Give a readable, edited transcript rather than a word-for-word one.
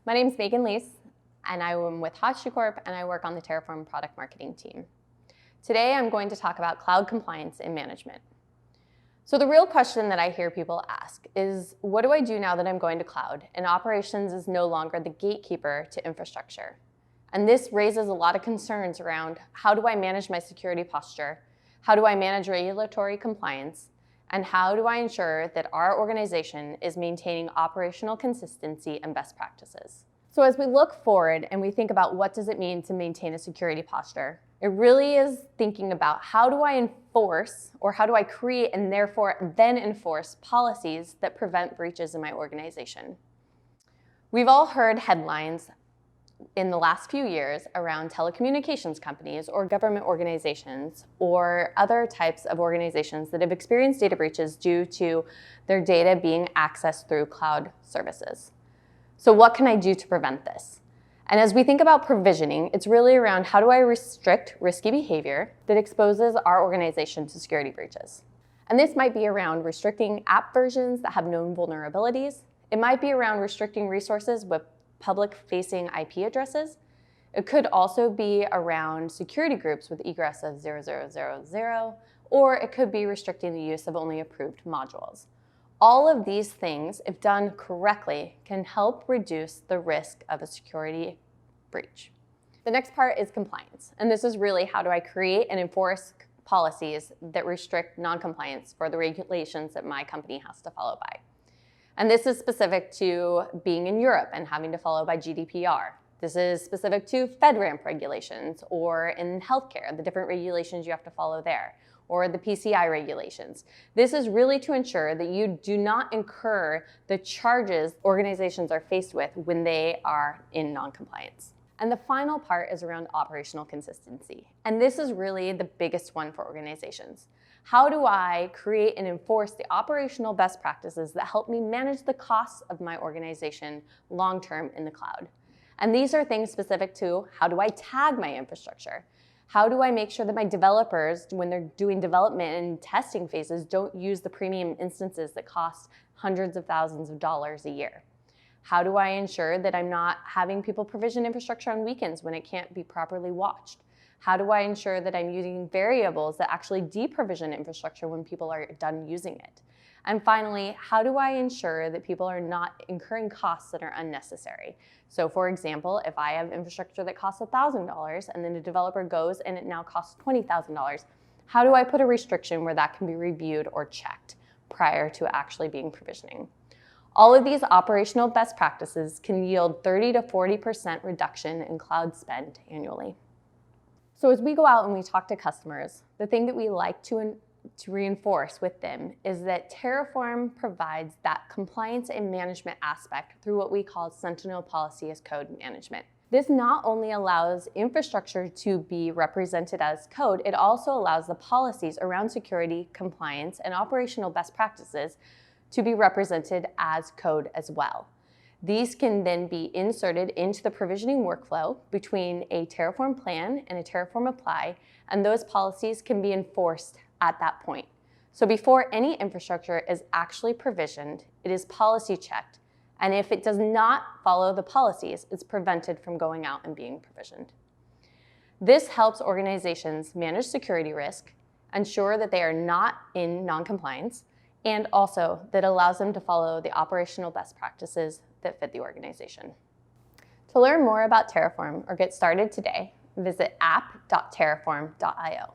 My name is Megan Leese, and I am with HashiCorp, and I work on the Terraform product marketing team. Today, I'm going to talk about cloud compliance and management. So the real question that I hear people ask is, what do I do now that I'm going to cloud and operations is no longer the gatekeeper to infrastructure? And this raises a lot of concerns around how do I manage my security posture, how do I manage regulatory compliance, and how do I ensure that our organization is maintaining operational consistency and best practices? So as we look forward and we think about what does it mean to maintain a security posture, it really is thinking about how do I enforce, or how do I create and therefore then enforce policies that prevent breaches in my organization. We've all heard headlines in the last few years around telecommunications companies or government organizations or other types of organizations that have experienced data breaches due to their data being accessed through cloud services. So what can I do to prevent this? And as we think about provisioning, it's really around how do I restrict risky behavior that exposes our organization to security breaches. And this might be around restricting app versions that have known vulnerabilities. It might be around restricting resources with public-facing IP addresses. It could also be around security groups with egress of 0000, or it could be restricting the use of only approved modules. All of these things, if done correctly, can help reduce the risk of a security breach. The next part is compliance, and this is really how do I create and enforce policies that restrict non-compliance for the regulations that my company has to follow by. And this is specific to being in Europe and having to follow by GDPR. This is specific to FedRAMP regulations, or in healthcare, the different regulations you have to follow there, or the PCI regulations. This is really to ensure that you do not incur the charges organizations are faced with when they are in non-compliance. And the final part is around operational consistency. And this is really the biggest one for organizations. How do I create and enforce the operational best practices that help me manage the costs of my organization long-term in the cloud? And these are things specific to how do I tag my infrastructure? How do I make sure that my developers, when they're doing development and testing phases, don't use the premium instances that cost hundreds of thousands of dollars a year? How do I ensure that I'm not having people provision infrastructure on weekends when it can't be properly watched? How do I ensure that I'm using variables that actually deprovision infrastructure when people are done using it? And finally, how do I ensure that people are not incurring costs that are unnecessary? So for example, if I have infrastructure that costs $1,000 and then a developer goes and it now costs $20,000, how do I put a restriction where that can be reviewed or checked prior to actually being provisioning? All of these operational best practices can yield 30 to 40% reduction in cloud spend annually. So as we go out and we talk to customers, the thing that we like to reinforce with them is that Terraform provides that compliance and management aspect through what we call Sentinel Policy as code management. This not only allows infrastructure to be represented as code, it also allows the policies around security, compliance, and operational best practices to be represented as code as well. These can then be inserted into the provisioning workflow between a Terraform plan and a Terraform apply, and those policies can be enforced at that point. So before any infrastructure is actually provisioned, it is policy checked, and if it does not follow the policies, it's prevented from going out and being provisioned. This helps organizations manage security risk, ensure that they are not in non-compliance, and also that allows them to follow the operational best practices that fit the organization. To learn more about Terraform or get started today, visit app.terraform.io.